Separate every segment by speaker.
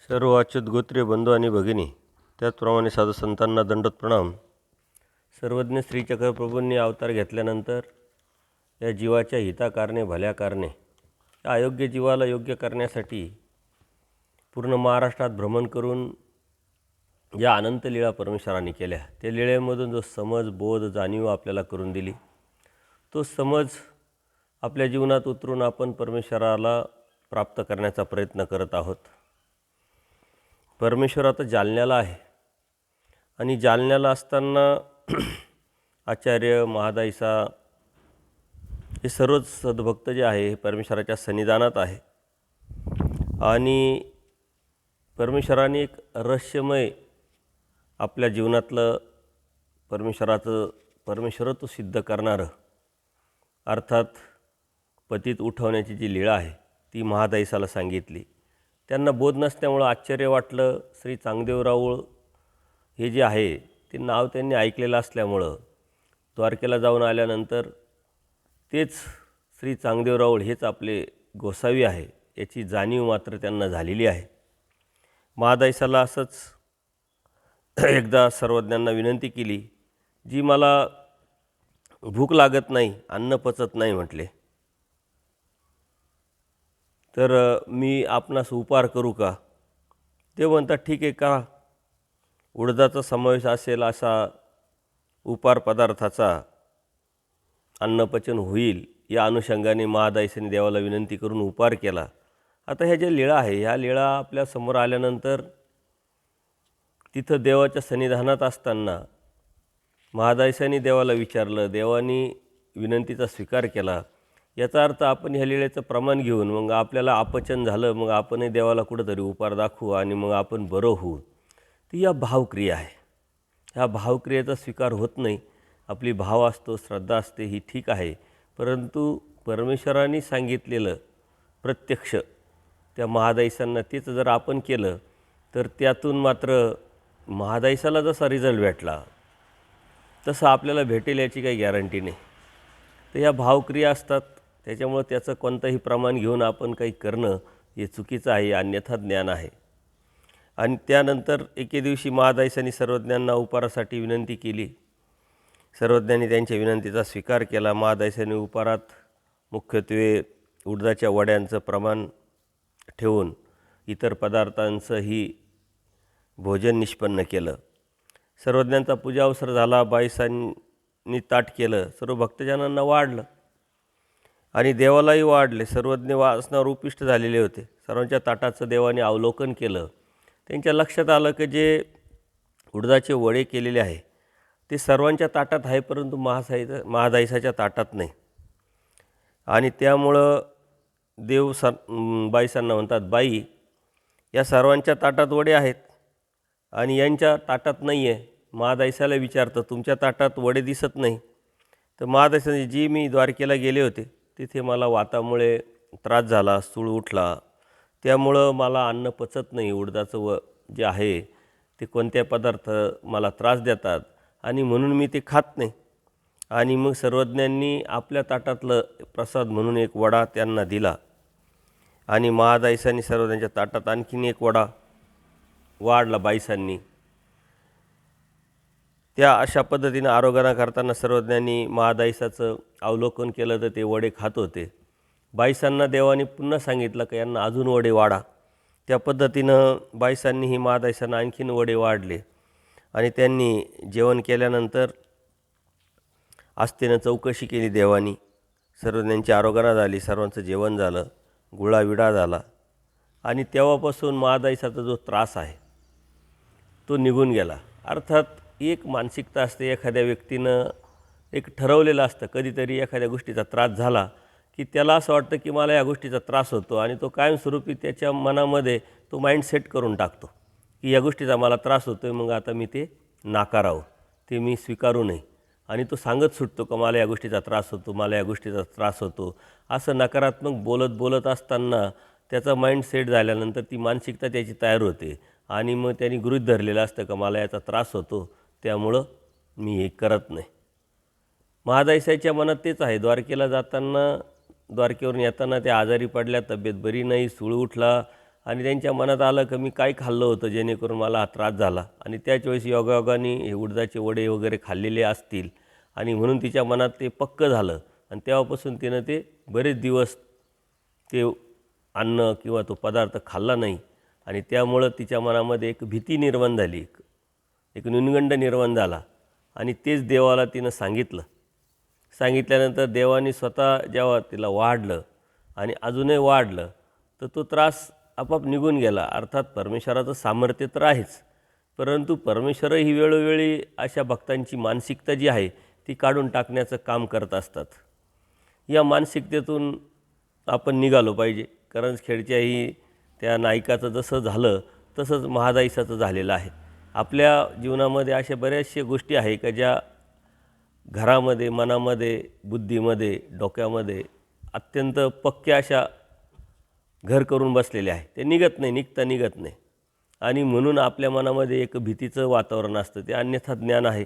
Speaker 1: सर्व अच्युत गोत्रीय बंधू आणि भगिनी, त्याचप्रमाणे साधू संतांना दंडोत प्रणाम. सर्वज्ञ श्रीचक्र प्रभूंनी अवतार घेतल्यानंतर या जीवाच्या हिताकारणे भल्या कारणे या अयोग्य जीवाला योग्य करण्यासाठी पूर्ण महाराष्ट्रात भ्रमण करून या अनंत लीळा परमेश्वरांनी केल्या. त्या लीळेमधून जो समज, बोध, जाणीव आपल्याला करून दिली, तो समज आपल्या जीवनात उतरून आपण परमेश्वराला प्राप्त करण्याचा प्रयत्न करत आहोत. परमेश्वर आता जालन्याला आहे आणि जालन्याला असताना आचार्य, महादाईसा हे सर्वच सद्भक्त जे आहे हे परमेश्वराच्या सन्निधानात आहे. आणि परमेश्वराने एक रहस्यमय आपल्या जीवनातलं परमेश्वरत्व सिद्ध करणारं, अर्थात पतित उठवण्याची जी लीळा आहे ती महादाईसाला सांगितली. त्यांना बोध नसल्यामुळं आश्चर्य वाटलं. श्री चांगदेव राऊळ हे जे आहे ते नाव त्यांनी ऐकलेलं असल्यामुळं द्वारकेला जाऊन आल्यानंतर तेच श्री चांगदेव राऊळ हेच आपले गोसावी आहे याची जाणीव मात्र त्यांना झालेली आहे. महादाईसाला असंच एकदा सर्वज्ञांना विनंती केली, जी मला भूक लागत नाही, अन्न पचत नाही म्हटले, तर मी आपणास उपहार करू का? ते म्हणतात, ठीक आहे, का उडदाचा समावेश असेल असा उपहार पदार्थाचा अन्नपचन होईल या अनुषंगाने महादाईसांनी देवाला विनंती करून उपहार केला. आता ह्या ज्या लीळा आहे ह्या लीळा आपल्या समोर आल्यानंतर तिथं देवाच्या सन्निधानात असताना महादाईसांनी देवाला विचारलं, देवानी विनंतीचा स्वीकार केला. याचा अर्थ आपण ह्या लीळेचं प्रमाण घेऊन मग आपल्याला अपचन झालं, मग आपणही देवाला कुठंतरी उपहार दाखवू आणि मग आपण बरं होऊ. ती या भावक्रिया आहे. ह्या भावक्रियेचा स्वीकार होत नाही. आपली भाव असतो, श्रद्धा असते, ही ठीक आहे, परंतु परमेश्वरांनी सांगितलेलं प्रत्यक्ष त्या महादाईसांना तेच जर आपण केलं तर त्यातून मात्र महादाईसाला जसा रिझल्ट भेटला तसं आपल्याला भेटेल याची काही गॅरंटी नाही. तर ह्या भावक्रिया असतात, त्याच्यामुळं त्याचं कोणतंही प्रमाण घेऊन आपण काही करणं हे चुकीचं आहे, अन्यथा ज्ञान आहे. आणि त्यानंतर एके दिवशी महादाईसांनी सर्वज्ञांना उपहारासाठी विनंती केली. सर्वज्ञांनी त्यांच्या विनंतीचा स्वीकार केला. महादाईसांनी उपहारात मुख्यत्वे उडदाच्या वड्यांचं प्रमाण ठेवून इतर पदार्थांचंही भोजन निष्पन्न केलं. सर्वज्ञांचा पूजा अवसर झाला. बाईसांनी ताट केलं, सर्व भक्तजनांना वाढलं आणि देवालाही वाढले. सर्वज्ञ वासनावर उपिष्ट झालेले होते. सर्वांच्या ताटाचं देवाने अवलोकन केलं. त्यांच्या लक्षात आलं की जे उडदाचे वडे केलेले आहे ते सर्वांच्या ताटात आहे, परंतु महादाईसाच्या ताटात नाही. आणि त्यामुळं देव बाईसांना म्हणतात, बाई, या सर्वांच्या ताटात वडे आहेत आणि यांच्या ताटात नाही आहे. महादाईसाला विचारतं, तुमच्या ताटात वडे दिसत नाही. तर महादाईसांनी, जी मी द्वारकेला गेले होते तिथे मला वातामुळे त्रास झाला, सूळ उठला, त्यामुळं मला अन्न पचत नाही. उडदाचं जे आहे ते कोणत्या पदार्थ मला त्रास देतात आणि म्हणून मी ते खात नाही. आणि मग सर्वज्ञांनी आपल्या ताटातलं प्रसाद म्हणून एक वडा त्यांना दिला आणि महादाईसांनी सर्वज्ञांच्या ताटात आणखीन एक वडा वाढला बाईसांनी. त्या अशा पद्धतीनं आरोग्याना करताना सर्वज्ञांनी महादाईसाचं अवलोकन केलं तर ते वडे खात होते. बाईसांना देवाने पुन्हा सांगितलं की यांना अजून वडे वाढा. त्या पद्धतीनं बाईसांनीही महादाईसांना आणखीन वडे वाढले आणि त्यांनी जेवण केल्यानंतर आस्थेनं चौकशी केली देवानी. सर्वज्ञांची आरोग्याना झाली, सर्वांचं जेवण झालं, गुळाविडा झाला आणि तेव्हापासून महादाईसाचा जो त्रास आहे तो निघून गेला. अर्थात एक मानसिकता असते, एखाद्या व्यक्तीनं एक ठरवलेलं असतं, कधीतरी एखाद्या गोष्टीचा त्रास झाला की त्याला असं वाटतं की मला या गोष्टीचा त्रास होतो आणि तो कायमस्वरूपी त्याच्या मनामध्ये तो माइंड सेट करून टाकतो की या गोष्टीचा मला त्रास होतो आहे, मग आता मी ते नाकारावं, ते मी स्वीकारू नये. आणि तो सांगत सुटतो का मला या गोष्टीचा त्रास होतो, मला या गोष्टीचा त्रास होतो. असं नकारात्मक बोलत असताना त्याचा माइंड सेट झाल्यानंतर ती मानसिकता त्याची तयार होते आणि मग त्यांनी गृहीत धरलेलं असतं का मला याचा त्रास होतो, त्यामुळं मी हे करत नाही. महादाईसाच्या मनात तेच आहे. द्वारकेला जाताना, द्वारकेवरून येताना त्या आजारी पडल्या, तब्येत बरी नाही, सूळ उठला आणि त्यांच्या मनात आलं की मी काय खाल्लं होतं जेणेकरून मला हा त्रास झाला, आणि त्याच वेळेस योगायोगाने हे उडदाचे वडे वगैरे खाल्लेले असतील आणि म्हणून तिच्या मनात ते पक्कं झालं आणि तेव्हापासून तिनं ते बरेच दिवस ते अन्न किंवा तो पदार्थ खाल्ला नाही. आणि त्यामुळं तिच्या मनामध्ये एक भीती निर्माण झाली, एक न्यूनगंड निर्माण झाला आणि तेच देवाला तिनं सांगितलं. सांगितल्यानंतर देवाने स्वतः जेव्हा तिला वाढलं आणि अजूनही वाढलं तर तो त्रास आपोआप निघून गेला. अर्थात परमेश्वराचं सामर्थ्य तर आहेच, परंतु परमेश्वरही वेळोवेळी अशा भक्तांची मानसिकता जी आहे ती काढून टाकण्याचं काम करत असतात. या मानसिकतेतून आपण निघालो पाहिजे. करंजखेडच्याही त्या नायकाचं जसं झालं तसंच महादाईसाचं झालेलं आहे. आपल्या जीवनामध्ये अशा बऱ्याचशा गोष्टी आहे का ज्या घरामध्ये, मनामध्ये, बुद्धीमध्ये, डोक्यामध्ये अत्यंत पक्क्या अशा घर करून बसलेले आहे. ते निघत नाही. आणि म्हणून आपल्या मनामध्ये एक भीतीचं वातावरण असतं. ते अन्यथा ज्ञान आहे.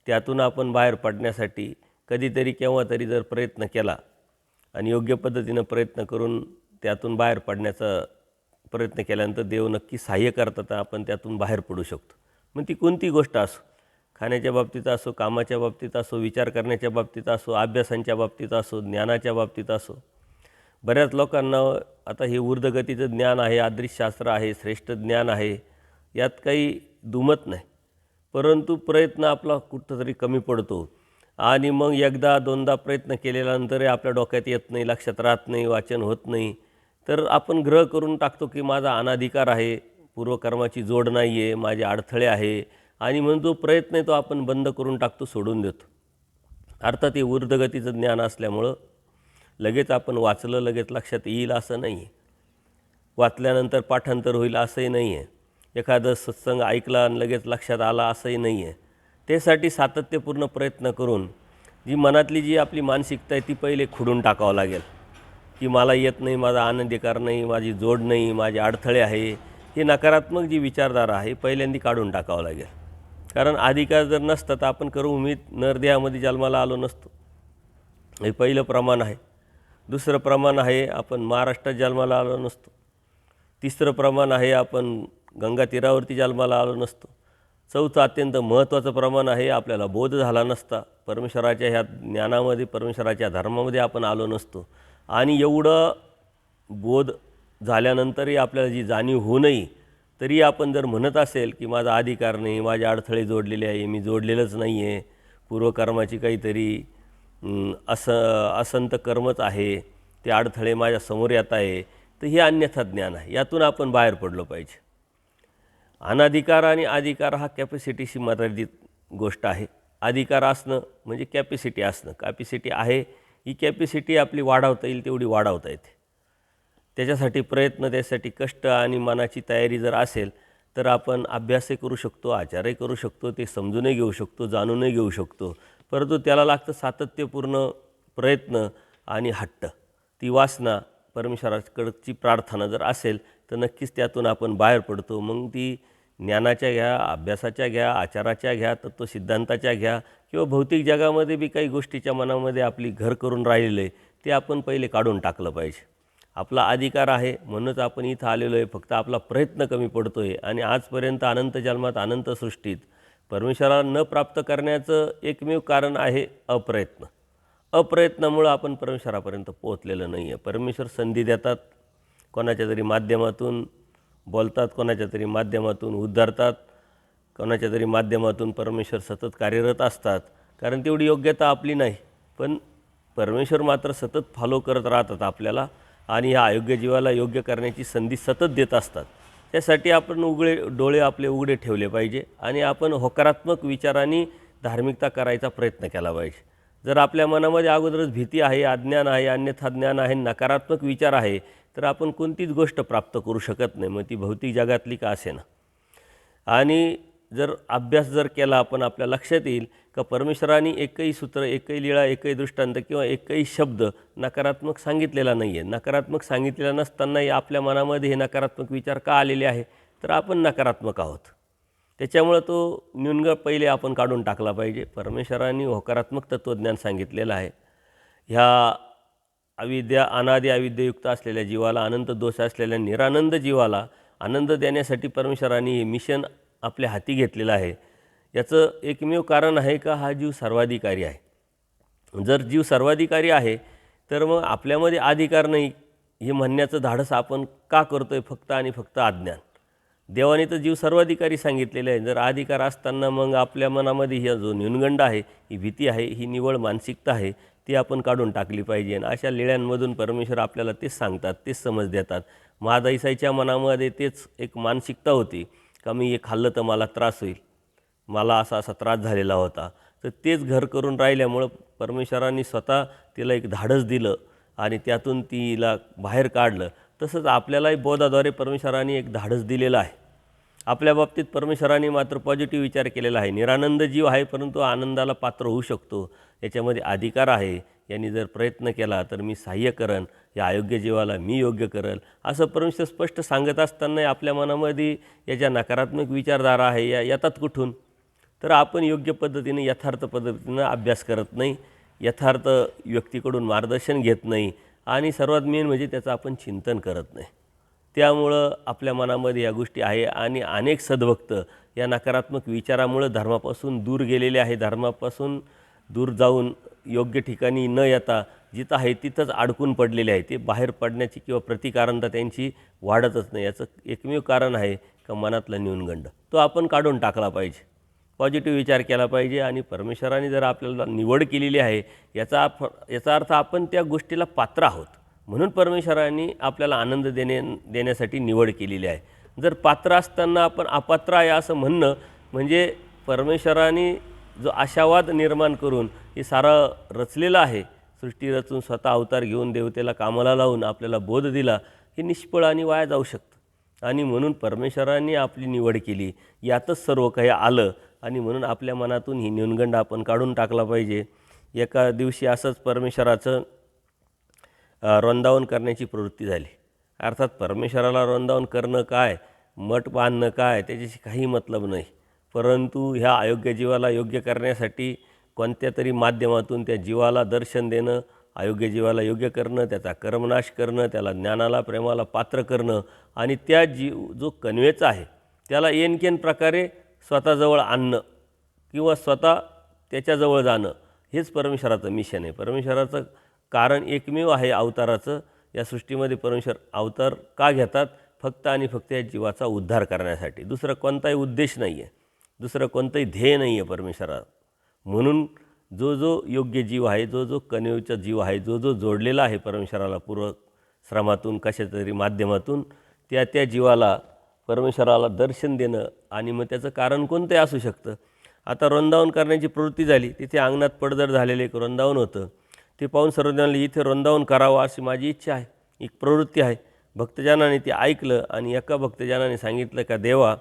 Speaker 1: त्यातून आपण बाहेर पडण्यासाठी कधीतरी केव्हा तरी जर प्रयत्न केला आणि योग्य पद्धतीनं प्रयत्न करून त्यातून बाहेर पडण्याचा प्रयत्न केल्यानंतर देव नक्की सहाय्य करतात, आपण त्यातून बाहेर पडू शकतो. मग ती कोणती गोष्ट असो, खाण्याच्या बाबतीत असो, कामाच्या बाबतीत असो, विचार करण्याच्या बाबतीत असो, अभ्यासांच्या बाबतीत असो, ज्ञानाच्या बाबतीत असो. बऱ्याच लोकांना आता हे ऊर्ध्वगतीचं ज्ञान आहे, अदृश्यशास्त्र आहे, श्रेष्ठ ज्ञान आहे, यात काही दुमत नाही. परंतु प्रयत्न आपला कुठंतरी कमी पडतो आणि मग एकदा दोनदा प्रयत्न केल्यानंतरही आपल्या डोक्यात येत नाही, लक्षात राहत नाही, वाचन होत नाही, तर आपण ग्रह करून टाकतो की माझा अनाधिकार आहे, पूर्वकर्माची जोड नाही आहे, माझे अडथळे आहे, आणि म्हणून जो प्रयत्न आहे तो आपण बंद करून टाकतो, सोडून देतो. अर्थात हे ऊर्ध्वगतीचं ज्ञान असल्यामुळं लगेच आपण वाचलं लगेच लक्षात येईल असं नाही आहे, वाचल्यानंतर पाठांतर होईल असंही नाही आहे, एखादं सत्संग ऐकला आणि लगेच लक्षात आला असंही नाही आहे. त्यासाठी सातत्यपूर्ण प्रयत्न करून जी मनातली जी आपली मानसिकता आहे ती पहिले खुडून टाकावं लागेल की मला येत नाही, माझा अनधिकार नाही, माझी जोड नाही, माझे अडथळे आहे, हे नकारात्मक जी विचारधारा आहे पहिल्यांदा काढून टाकावं लागेल. कारण अधिकार जर नसता तर आपण करू उमेद नरदेहामध्ये जन्माला आलो नसतो. हे पहिलं प्रमाण आहे. दुसरं प्रमाण आहे आपण महाराष्ट्रात जन्माला आलो नसतो. तिसरं प्रमाण आहे आपण गंगा तीरावरती जन्माला आलो नसतो. चौथं अत्यंत महत्त्वाचं प्रमाण आहे आपल्याला बोध झाला नसता, परमेश्वराच्या ह्या ज्ञानामध्ये, परमेश्वराच्या धर्मामध्ये आपण आलो नसतो. आणि एवढं बोध झाल्यानंतरही आपल्याला जी जाणीव होऊ नये तरी आपण जर म्हणत असेल की माझा अधिकार नाही, माझे अडथळे जोडलेले आहे, मी जोडलेलंच नाही आहे, पूर्वकर्माची काहीतरी असंत कर्मच आहे, ते अडथळे माझ्या समोर येत आहे, तर हे अन्यथा ज्ञान आहे. यातून आपण बाहेर पडलो पाहिजे. अनाधिकार आणि अधिकार हा कॅपॅसिटीशी मर्यादित गोष्ट आहे. अधिकार असणं म्हणजे कॅपॅसिटी असणं. कॅपॅसिटी आहे, ही कॅपॅसिटी आपली वाढवता येईल तेवढी वाढवता येते. त्याच्यासाठी प्रयत्न, त्यासाठी कष्ट आणि मनाची तयारी जर असेल तर आपण अभ्यासही करू शकतो, आचारही करू शकतो, ते समजूनही घेऊ शकतो, जाणूनही घेऊ शकतो. परंतु त्याला लागतं सातत्यपूर्ण प्रयत्न आणि हट्ट, ती वासना, परमेश्वराकडची प्रार्थना जर असेल तर नक्कीच त्यातून आपण बाहेर पडतो. मग ती ज्ञानाच्या घ्या, अभ्यासाच्या घ्या, आचाराच्या घ्या, तत्त्वसिद्धांताच्या घ्या, किंवा भौतिक जगामध्ये बी काही गोष्टीच्या मनामध्ये आपली घर करून राहिलेलं आहे ते आपण पहिले काढून टाकलं पाहिजे. आपला अधिकार आहे म्हणूनच आपण इथं आलेलो आहे, फक्त आपला प्रयत्न कमी पडतो आहे. आणि आजपर्यंत अनंत जन्मात, अनंत सृष्टीत परमेश्वराला न प्राप्त करण्याचं एकमेव कारण आहे अप्रयत्न. अप्रयत्नामुळं आपण परमेश्वरापर्यंत पोहोचलेलं नाही आहे. परमेश्वर संधी देतात, कोणाच्या तरी माध्यमातून बोलतात, कोणाच्या तरी माध्यमातून उद्धारतात, कोणाच्या तरी माध्यमातून परमेश्वर सतत कार्यरत असतात, कारण तेवढी योग्यता आपली नाही. पण परमेश्वर मात्र सतत फॉलो करत राहतात आपल्याला आणि ह्या अयोग्य जीवाला योग्य करण्याची संधी सतत देत असतात. त्यासाठी आपण डोळे आपले उघडे ठेवले पाहिजे आणि आपण होकारात्मक विचारांनी धार्मिकता करायचा प्रयत्न केला पाहिजे. जर आपल्या मनामध्ये अगोदरच भीती आहे, अज्ञान आहे, अन्यथा ज्ञान आहे, नकारात्मक विचार आहे, तर आपण कोणतीच गोष्ट प्राप्त करू शकत नाही, मग ती भौतिक जगातली का असेना. आणि जर अभ्यास जर केला आपण, आपल्या लक्षात येईल का परमेश्वराने एकही सूत्र, एकही लीळा, एकही दृष्टांत किंवा एकही शब्द नकारात्मक सांगितलेला नाही आहे. नकारात्मक सांगितलेला नसतानाही आपल्या मनामध्ये हे नकारात्मक विचार का आलेले आहे, तर आपण नकारात्मक आहोत. त्याच्यामुळं तो न्यूनगड पहिले आपण काढून टाकला पाहिजे. परमेश्वराने होकारात्मक तत्त्वज्ञान सांगितलेलं आहे. ह्या अविद्या अनादि अविद्यायुक्त असलेल्या जीवाला, अनंत दोष असलेल्या निरानंद जीवाला आनंद देण्यासाठी परमेश्वराने हे मिशन आपल्या हाती घेतलेलं आहे. याचं एकमेव कारण आहे का हा जीव सर्वाधिकारी आहे. जर जीव सर्वाधिकारी आहे तर मग आपल्यामध्ये अधिकार नाही हे म्हणण्याचं धाडस आपण का करतो आहे? फक्त आणि फक्त अज्ञान. देवाने तर जीव सर्वाधिकारी सांगितलेले आहे. जर अधिकार असताना मग आपल्या मनामध्ये ही जो न्यूनगंड आहे, ही भीती आहे, ही निवळ मानसिकता आहे, ती आपण काढून टाकली पाहिजे. आणि अशा लेण्यांमधून परमेश्वर आपल्याला तेच सांगतात, तेच समज देतात. महादाईसाईच्या मनामध्ये तेच एक मानसिकता होती का मी हे खाल्लं तर मला त्रास होईल, मला असा असा त्रास झालेला होता. तर तेच घर करून राहिल्यामुळं परमेश्वरांनी स्वतः तिला एक धाडस दिलं आणि त्यातून तिला बाहेर काढलं. तसंच आपल्यालाही बोधाद्वारे परमेश्वरांनी एक धाडस दिलेलं आहे. आपल्या बाबतीत परमेश्वरांनी मात्र पॉझिटिव्ह विचार केलेला आहे. निरानंद जीव आहे परंतु आनंदाला पात्र होऊ शकतो, याच्यामध्ये अधिकार आहे. यांनी जर प्रयत्न केला तर मी सहाय्य करेन, या अयोग्य जीवाला मी योग्य करेल, असं परमेश्वर स्पष्ट सांगत असताना आपल्या मनामध्ये याच्या नकारात्मक विचारधारा आहे, या येतात कुठून? तर आपण योग्य पद्धतीने यथार्थ पद्धतीनं अभ्यास करत नाही, यथार्थ व्यक्तीकडून मार्गदर्शन घेत नाही आणि सर्वात मेन म्हणजे त्याचं आपण चिंतन करत नाही. त्यामुळं आपल्या मनामध्ये या गोष्टी आहे आणि अनेक सद्भक्त या नकारात्मक विचारामुळं धर्मापासून दूर गेलेले आहे. धर्मापासून दूर जाऊन योग्य ठिकाणी न येता जिथं आहे तिथंच अडकून पडलेले आहे. ते बाहेर पडण्याची किंवा प्रतिकारता त्यांची वाढतच नाही. याचं एकमेव कारण आहे का मनातला न्यूनगंड, तो आपण काढून टाकला पाहिजे. पॉझिटिव्ह विचार केला पाहिजे आणि परमेश्वराने जर आपल्याला निवड केलेली आहे याचा अर्थ आपण त्या गोष्टीला पात्र आहोत, म्हणून परमेश्वराने आपल्याला आनंद देण्यासाठी निवड केलेली आहे. जर पात्र असताना आपण अपात्र आहे असं म्हणणं म्हणजे परमेश्वराने जो आशावाद निर्माण करून हे सारं रचलेलं आहे, सृष्टी रचून स्वतः अवतार घेऊन देवतेला कामाला लावून आपल्याला बोध दिला, हे निष्फळ आणि वाया जाऊ शकतं. आणि म्हणून परमेश्वराने आपली निवड केली, यातच सर्व काही आलं आणि म्हणून आपल्या मनातून ही न्यूनगंड आपण काढून टाकला पाहिजे. एका दिवशी असंच परमेश्वराचं वृंदावन करण्याची प्रवृत्ती झाली. अर्थात परमेश्वराला वृंदावन करणं काय, मठ बांधणं काय, त्याच्याशी काही मतलब नाही. परंतु ह्या अयोग्य जीवाला योग्य करण्यासाठी कोणत्या तरी माध्यमातून त्या जीवाला दर्शन देणं, अयोग्य जीवाला योग्य करणं, त्याचा कर्मनाश करणं, त्याला ज्ञानाला प्रेमाला पात्र करणं आणि त्या जो कन्वेचा आहे त्याला येनकेन प्रकारे स्वतःजवळ आणणं किंवा स्वतः त्याच्याजवळ जाणं, हेच परमेश्वराचं मिशन आहे. परमेश्वराचं कारण एकमेव आहे अवताराचं. या सृष्टीमध्ये परमेश्वर अवतार का घेतात? फक्त आणि फक्त या जीवाचा उद्धार करण्यासाठी. दुसरं कोणताही उद्देश नाही आहे, दुसरं कोणतंही ध्येय नाही आहे परमेश्वरा. म्हणून जो योग्य जीव आहे, जो कन्वेचा जीव आहे, जो जोडलेला आहे परमेश्वराला पूर्व श्रमातून कशाच्या तरी माध्यमातून, त्या जीवाला परमेश्वराला दर्शन देणं आणि मग त्याचं कारण कोणतंही असू शकतं. आता वृंदावन करण्याची प्रवृत्ती झाली. तिथे अंगणात पडझड झालेलं एक वृंदावन होतं. ते पाहून सर्वजणांनी इथे वृंदावन करावं अशी माझी इच्छा आहे, एक प्रवृत्ती आहे. भक्तजनाने ते ऐकलं आणि एका भक्तजनाने सांगितलं का देवा,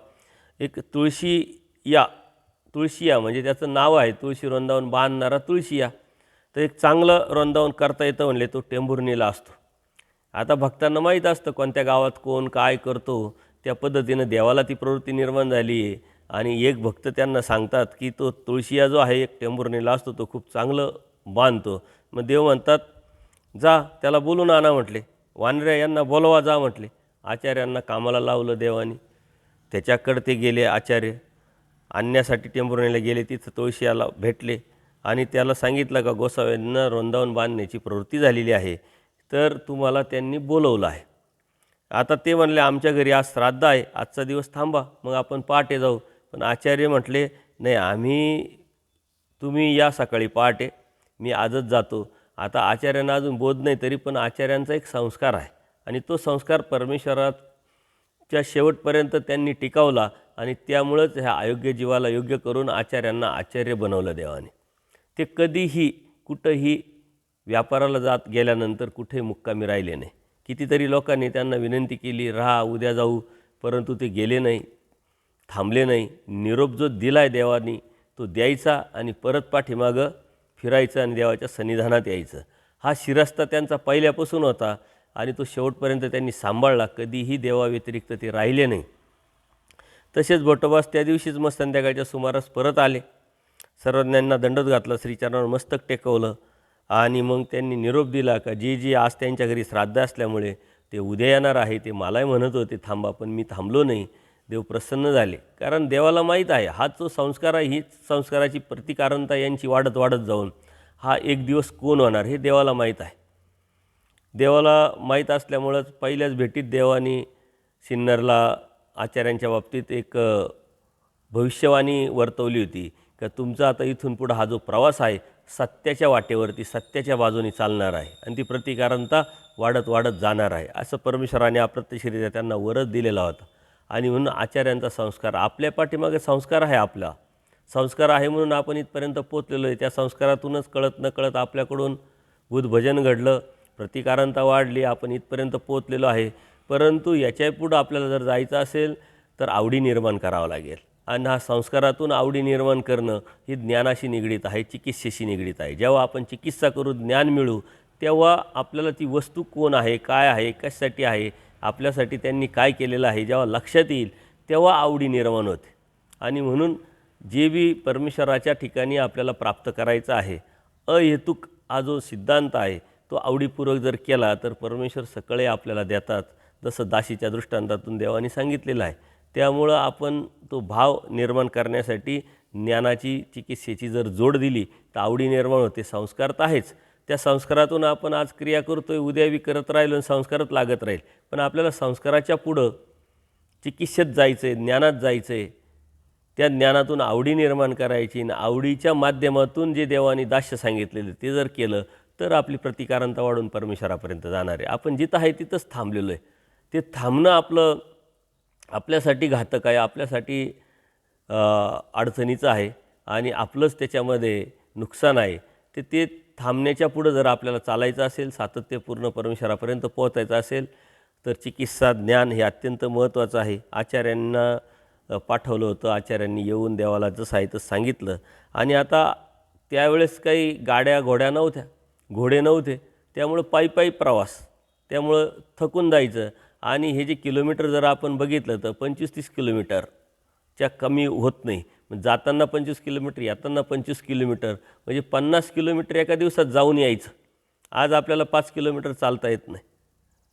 Speaker 1: एक तुळशीया म्हणजे त्याचं नाव आहे, तुळशी वृंदावन बांधणारा तुळशीया, तर एक चांगलं वृंदावन करता येतं म्हणले, तो टेंभुर्णीला असतो. आता भक्तांना माहीत असतं कोणत्या गावात कोण काय करतो, त्या पद्धतीनं देवाला ती प्रवृत्ती निर्माण झाली आहे. आणि एक भक्त त्यांना सांगतात की तो तुळशीया जो आहे एक टेंभुर्णीला असतो, तो खूप चांगलं बांधतो. मग देव म्हणतात जा त्याला बोलून आणा म्हटले, वानऱ्या यांना बोलवा जा म्हटले. आचार्यांना कामाला लावलं देवानी. त्याच्याकडे ते गेले आचार्य, आणण्यासाठी टेंभुर्णीला गेले. तिथं तुळशीयाला भेटले आणि त्याला सांगितलं का गोसाव्यांना वृंदावन बांधण्याची प्रवृत्ती झालेली आहे, तर तुम्हाला त्यांनी बोलवलं आहे. आता ते म्हणले आमच्या घरी आज श्राद्ध आहे, आजचा दिवस थांबा, मग आपण पहाटे जाऊ. पण आचार्य म्हटले नाही, तुम्ही या सकाळी पहाटे, मी आजच जातो. आता आचार्यांना अजून बोध नाही, तरी पण आचार्यांचा एक संस्कार आहे आणि तो संस्कार परमेश्वराच्या शेवटपर्यंत त्यांनी टिकवला आणि त्यामुळंच ह्या अयोग्य जीवाला योग्य करून आचार्यांना आचार्य बनवलं देवाने. ते कधीही कुठंही व्यापाराला जात गेल्यानंतर कुठे मुक्कामी राहिले नाही. कितीतरी लोकांनी त्यांना विनंती केली राहा उद्या जाऊ, परंतु ते गेले नाही, थांबले नाही. निरोप जो दिला आहे देवानी तो द्यायचा आणि परत पाठीमागं फिरायचं आणि देवाच्या सन्निधानात यायचं. हा शिरस्ता त्यांचा पहिल्यापासून होता आणि तो शेवटपर्यंत त्यांनी सांभाळला. कधीही देवाव्यतिरिक्त ते राहिले नाही. तसेच भट्टोबास त्या दिवशीच मग संध्याकाळच्या सुमारास परत आले. सर्वज्ञांना दंडवत घातला, श्रीचरणावर मस्तक टेकवलं आणि मग त्यांनी निरोप दिला का जे जे आज त्यांच्या घरी श्राद्ध असल्यामुळे ते उद्या येणार आहे. ते मलाही म्हणत होते थांबा, पण मी थांबलो नाही. देव प्रसन्न झाले, कारण देवाला माहीत आहे हा जो संस्कार आहे, हीच संस्काराची प्रतिकारणता यांची वाढत वाढत जाऊन हा एक दिवस कोण होणार हे देवाला माहीत आहे. देवाला माहीत असल्यामुळंच पहिल्याच भेटीत देवाने सिन्नरला आचार्यांच्या बाबतीत एक भविष्यवाणी वर्तवली होती का तुमचा आता इथून पुढं हा जो प्रवास आहे सत्याच्या वाटेवरती सत्याच्या बाजूने चालणार आहे आणि ती प्रतिकारणता वाढत वाढत जाणार आहे, असं परमेश्वराने अप्रत्यक्षरित्या त्यांना वरच दिलेला होता. आणि म्हणून आचार्यांचा संस्कार आपल्या पाठीमागे संस्कार आहे, आपला संस्कार आहे म्हणून आपण इथपर्यंत पोचलेलो आहे. त्या संस्कारातूनच कळत नकळत आपल्याकडून बुद्धभजन घडलं, प्रतिकारणता वाढली, आपण इथपर्यंत पोचलेलो आहे. परंतु याच्या पुढं आपल्याला जर जायचं असेल तर आवडी निर्माण करावं लागेल. आणि हा संस्कारातून आवडी निर्माण करणं ही ज्ञानाशी निगडीत आहे, चिकित्सेशी निगडीत आहे. जेव्हा आपण चिकित्सा करू, ज्ञान मिळू, तेव्हा आपल्याला ती वस्तू कोण आहे, काय आहे, कशासाठी आहे, आपल्यासाठी त्यांनी काय केलेलं आहे जेव्हा लक्षात येईल तेव्हा आवडी निर्माण होते. आणि म्हणून जे बी परमेश्वराच्या ठिकाणी आपल्याला प्राप्त करायचं आहे, अहेतुक हा जो सिद्धांत आहे तो आवडीपूर्वक जर केला तर परमेश्वर सगळे आपल्याला देतात, जसं दासीच्या दृष्टांतातून देवाने सांगितलेलं आहे. त्यामुळं आपण तो भाव निर्माण करण्यासाठी ज्ञानाची चिकित्सेची जर जोड दिली तर आवडी निर्माण होते. संस्कार तर आहेच, त्या संस्कारातून आपण आज क्रिया करतो आहे, उद्या बी करत राहिलो आणि संस्कारच लागत राहील. पण आपल्याला संस्काराच्या पुढं चिकित्सेत जायचं आहे, ज्ञानात जायचं आहे. त्या ज्ञानातून आवडी निर्माण करायची आणि आवडीच्या माध्यमातून जे देवाने दास्य सांगितलेलं ते जर केलं तर आपली प्रतिकारणता वाढून परमेश्वरापर्यंत जाणार आहे. आपण जिथं आहे तिथंच थांबलेलो आहे. ते थांबणं आपलं आपल्यासाठी घातक आहे, आपल्यासाठी अडचणीचं आहे आणि आपलंच त्याच्यामध्ये नुकसान आहे. ते थांबण्याच्या पुढं जर आपल्याला चालायचं असेल, सातत्यपूर्ण परमेश्वरापर्यंत पोहोचायचं असेल तर चिकित्सा ज्ञान हे अत्यंत महत्त्वाचं आहे. आचार्यांना पाठवलं होतं, आचार्यांनी येऊन देवाला जसं आहे तसं सांगितलं. आणि आता त्यावेळेस काही गाड्या घोड्या नव्हत्या, घोडे नव्हते, त्यामुळं पायी पायी प्रवास, त्यामुळं थकून जायचं. आणि हे जे किलोमीटर जर आपण बघितलं तर 25-30 किलोमीटरच्या कमी होत नाही. जाताना 25 किलोमीटर, येताना 25 किलोमीटर, म्हणजे 50 किलोमीटर एका दिवसात जाऊन यायचं. आज आपल्याला 5 किलोमीटर चालता येत नाही.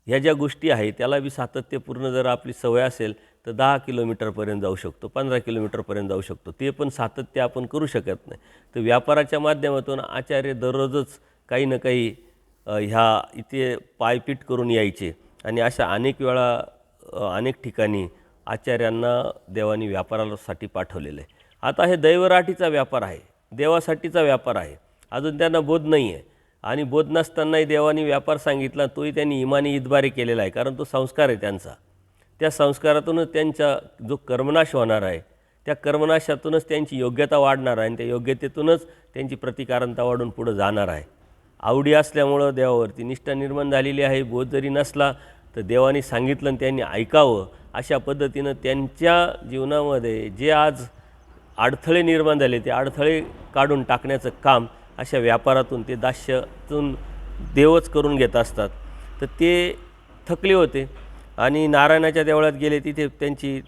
Speaker 1: ह्या ज्या गोष्टी आहेत त्याला बी सातत्यपूर्ण जर आपली सवय असेल तर 10 किलोमीटरपर्यंत जाऊ शकतो, 15 किलोमीटरपर्यंत जाऊ शकतो. ते पण सातत्य आपण करू शकत नाही. तर व्यापाराच्या माध्यमातून आचार्य दररोजच काही ना काही ह्या इथे पायपीट करून यायचे. आणि अशा अनेक वेळा अनेक ठिकाणी आचार्यांना देवानी व्यापारासाठी पाठवलेलं आहे. आता हे दैवराटीचा व्यापार आहे, देवासाठीचा व्यापार आहे. अजून त्यांना बोध नाही आहे आणि बोध नसतानाही देवानी व्यापार सांगितला, तोही त्यांनी इमानी इतबारी केलेला आहे, कारण तो संस्कार आहे त्यांचा. त्या संस्कारातूनच त्यांचा जो कर्मनाश होणार आहे, त्या कर्मनाशातूनच त्यांची योग्यता वाढणार आहे आणि त्या योग्यतेतूनच त्यांची प्रतिकारणता वाढून पुढं जाणार आहे. आवडी असल्यामुळं देवावरती निष्ठा निर्माण झालेली आहे. बोध जरी नसला तर देवाने सांगितलं आणि त्यांनी ऐकावं. अशा पद्धतीनं त्यांच्या जीवनामध्ये जे आज अडथळे निर्माण झाले ते अडथळे काढून टाकण्याचं काम अशा व्यापारातून, ते दास्यातून देवच करून घेत असतात. तर ते थकले होते आणि नारायणाच्या देवळात गेले, तिथे त्यांची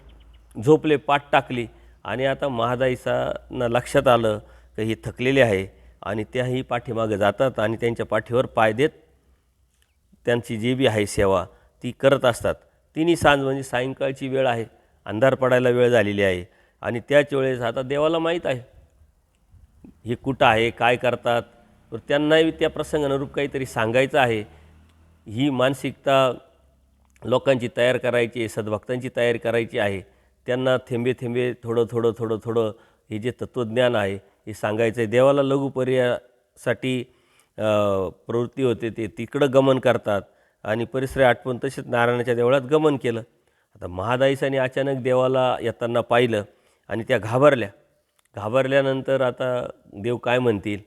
Speaker 1: झोपले, पाठ टाकली. आणि आता महादाईसांना लक्षात आलं की हे थकलेले आहे आणि त्याही पाठीमागे जातात आणि त्यांच्या पाठीवर पाय देत त्यांची जी बी आहे सेवा ती करत असतात. तिन्ही सांज म्हणजे सायंकाळची वेळ आहे, अंधार पडायला वेळ झालेली आहे आणि त्याच वेळेस आता देवाला माहीत आहे हे कुठं आहे, काय करतात. तर त्यांनाही त्या प्रसंगानुरूप काहीतरी सांगायचं आहे. ही मानसिकता लोकांची तयार करायची आहे, सद्भक्तांची तयारी करायची आहे. त्यांना थेंबे थेंबे थोडं थोडं थोडं थोडं हे जे तत्त्वज्ञान आहे हे सांगायचं आहे. देवाला लघुपर्यासाठी प्रवृत्ती होते, ते तिकडं गमन करतात आणि परिसर आठवून तसेच नारायणाच्या देवळात गमन केलं. आता महादाईसाने अचानक देवाला येताना पाहिलं आणि त्या घाबरल्या. घाबरल्यानंतर आता देव काय म्हणतील,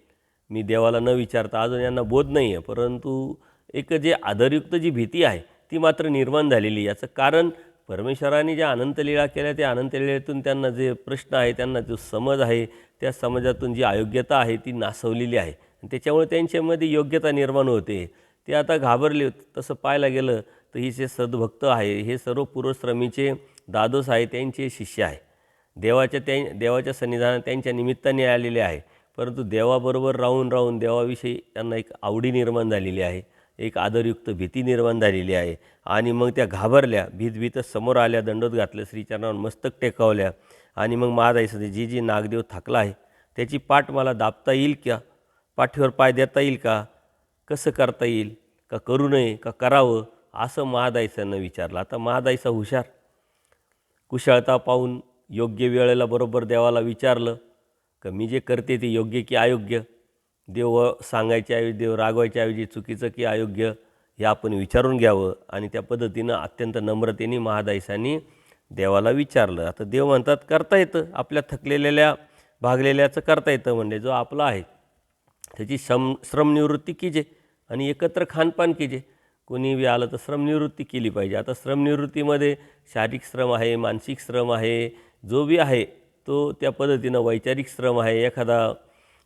Speaker 1: मी देवाला न विचारता, अजून यांना बोध नाही आहे, परंतु एक जे आदरयुक्त जी भीती आहे ती मात्र निर्माण झालेली. याचं कारण परमेश्वराने ज्या अनंतलीळा केल्या त्या अनंतलीळेतून त्यांना जे प्रश्न आहे, त्यांना जो समज आहे, त्या समाजातून जी अयोग्यता आहे ती नासवलेली आहे आणि त्याच्यामुळे त्यांच्यामध्ये योग्यता निर्माण होते. ते आता घाबरले. तसं पाहायला गेलं तर ही जे सद्भक्त आहे हे सर्व पूर्वश्रमीचे दादोस आहे, त्यांचे शिष्य आहे. देवाच्या सन्निधानात त्यांच्या निमित्ताने आलेले आहे. परंतु देवाबरोबर राहून राहून देवाविषयी त्यांना एक आवडी निर्माण झालेली आहे, एक आदरयुक्त भीती निर्माण झालेली आहे. आणि मग त्या घाबरल्या, भीतभीतच समोर आल्या, दंडोत घातलं, श्रीचरणावर मस्तक टेकावल्या. आणि मग महादाईचं जी जी नागदेव थकला आहे त्याची पाठ मला दाबता येईल का, पाठीवर पाय देता येईल का, कसं करता येईल, का करू नये का करावं, असं महादाईसांना विचारलं. आता महादाईचा हुशार, कुशळता पाहून योग्य वेळेला बरोबर देवाला विचारलं का मी जे करते ते योग्य की अयोग्य, देव सांगायच्या ऐवजी, देव रागवायच्या ऐवजी चुकीचं की अयोग्य हे आपण विचारून घ्यावं. आणि त्या पद्धतीनं अत्यंत नम्रतेने महादाईसांनी देवाला विचारलं. आता देव म्हणतात करता येतं, आपल्या थकलेल्या भागलेल्याचं करता येतं, म्हणजे जो आपला आहे त्याची श्रमनिवृत्ती कीजे आणि एकत्र खानपान कीजे. कोणी बी आलं तर श्रमनिवृत्ती केली पाहिजे. आता श्रमनिवृत्तीमध्ये शारीरिक श्रम आहे, मानसिक श्रम आहे, जो बी आहे तो त्या पद्धतीनं वैचारिक श्रम आहे. एखादा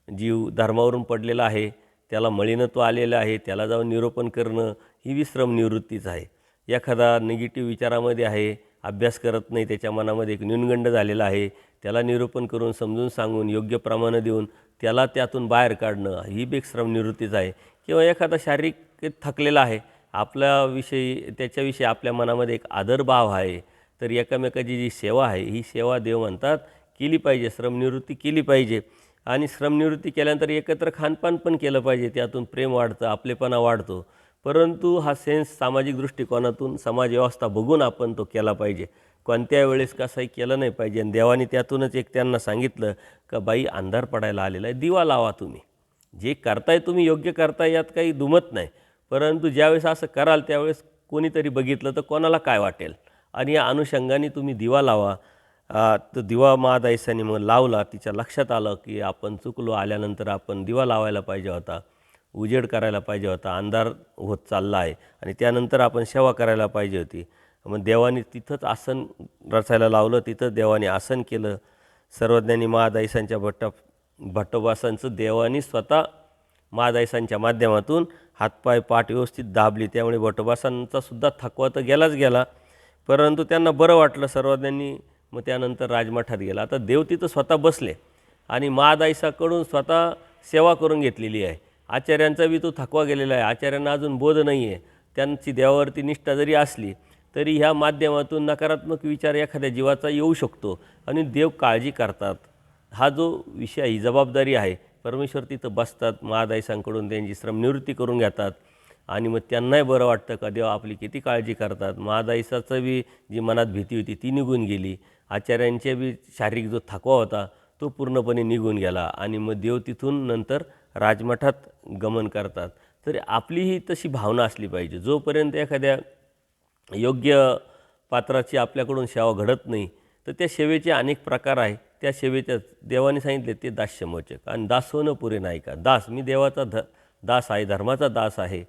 Speaker 1: जीव धर्मावरून पडलेला आहे, त्याला मलिनत्व आलेलं आहे, त्याला जाऊन निरोपण करणं ही बी श्रमनिवृत्तीच आहे. एखादा निगेटिव्ह विचारामध्ये आहे, अभ्यास करत नाही, त्याच्या मनामध्ये एक न्यूनगंड झालेला आहे, त्याला निरूपण करून समजून सांगून योग्य प्रमाण देऊन त्याला त्यातून बाहेर काढणं ही बी एक श्रमनिवृत्तीच आहे. किंवा एखादा शारीरिक थकलेला आहे, आपल्याविषयी त्याच्याविषयी आपल्या मनामध्ये एक आदरभाव आहे, तर एकमेकाची जी सेवा आहे ही सेवा देव म्हणतात केली पाहिजे, श्रमनिवृत्ती केली पाहिजे. आणि श्रमनिवृत्ती केल्यानंतर एकत्र खानपान पण केलं पाहिजे, त्यातून प्रेम वाढतं, आपलेपणा वाढतो. परंतु हा सेन्स सामाजिक दृष्टिकोनातून समाजव्यवस्था बघून आपण तो केला पाहिजे, कोणत्या वेळेस कसंही केलं नाही पाहिजे. आणि देवाने त्यातूनच एक त्यांना सांगितलं का बाई अंधार पडायला आलेला आहे, दिवा लावा, तुम्ही जे करताय तुम्ही योग्य करताय, यात काही दुमत नाही. परंतु ज्यावेळेस असं कराल त्यावेळेस कोणीतरी बघितलं तर कोणाला काय वाटेल, आणि या अनुषंगाने तुम्ही दिवा लावा. तो दिवा महादाईसांनी मग लावला. तिच्या लक्षात आलं की आपण चुकलो, आल्यानंतर आपण दिवा लावायला पाहिजे होता, उजेड करायला पाहिजे होता, अंधार होत चालला आहे, आणि त्यानंतर आपण सेवा करायला पाहिजे होती. मग देवाने तिथंच आसन रचायला लावलं, तिथंच देवाने आसन केलं. सर्वज्ञानी महादाईसांच्या भट्टोबासांचं देवानी स्वतः महादाईसांच्या माध्यमातून हातपाय पाठ व्यवस्थित दाबली. त्यामुळे भट्टोबासांचा सुद्धा थकवा तर गेलाच गेला, परंतु त्यांना बरं वाटलं सर्वज्ञांनी. मग त्यानंतर राजमठात गेला. आता देव तिथं स्वतः बसले आणि महादाईसाकडून स्वतः सेवा करून घेतलेली आहे. आचार्यांचा बी तो थकवा गेलेला आहे, आचार्यांना अजून बोध नाही आहे. त्यांची देवावरती निष्ठा जरी असली तरी ह्या माध्यमातून नकारात्मक विचार एखाद्या जीवाचा येऊ शकतो, आणि देव काळजी करतात. हा जो विषय, ही जबाबदारी आहे. परमेश्वर तिथं बसतात, महादाईसांकडून त्यांची श्रमनिवृत्ती करून घेतात, आणि मग त्यांनाही बरं वाटतं का देव आपली किती काळजी करतात. महादाईसाचं बी जी मनात भीती होती ती निघून गेली. आचार्यांच्या बी शारीरिक जो थकवा होता तो पूर्णपणे निघून गेला, आणि मग देव तिथून नंतर राजमठात गमन करतात. तर आपलीही तशी भावना असली पाहिजे. जोपर्यंत एखाद्या योग्य पात्राची आपल्याकडून सेवा घडत नाही तर त्या सेवेचे अनेक प्रकार आहे. त्या सेवेच्या देवाने सांगितले ते दास्यमोचक, आणि दास होणं पुरे नाही का. दास, मी देवाचा दास आहे, धर्माचा दास आहे,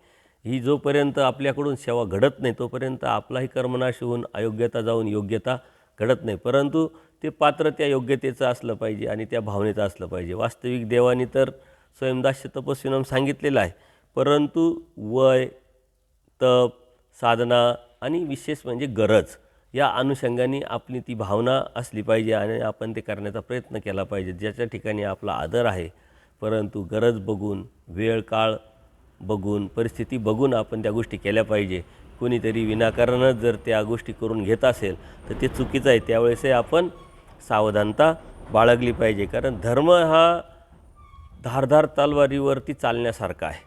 Speaker 1: ही जोपर्यंत आपल्याकडून सेवा घडत नाही तोपर्यंत आपलाही कर्मनाश होऊन अयोग्यता जाऊन योग्यता घडत नाही. परंतु ते पात्र त्या योग्यतेचं असलं पाहिजे आणि त्या भावनेचं असलं पाहिजे. वास्तविक देवाने तर स्वयंदास्य तपस्विनम सांगितलेलं आहे, परंतु वय, तप, साधना आणि विशेष म्हणजे गरज या अनुषंगाने आपली ती भावना असली पाहिजे, आणि आपण ते करण्याचा प्रयत्न केला पाहिजे. ज्याच्या ठिकाणी आपला आदर आहे, परंतु गरज बघून, वेळ काळ बघून, परिस्थिती बघून आपण त्या गोष्टी केल्या पाहिजे. कोणीतरी विनाकारणच जर त्या गोष्टी करून घेत असेल तर ते चुकीचं आहे. त्यावेळेसही आपण सावधानता बाळगली पाहिजे, कारण धर्म हा धारधार तलवारीवरती चालण्यासारखा आहे.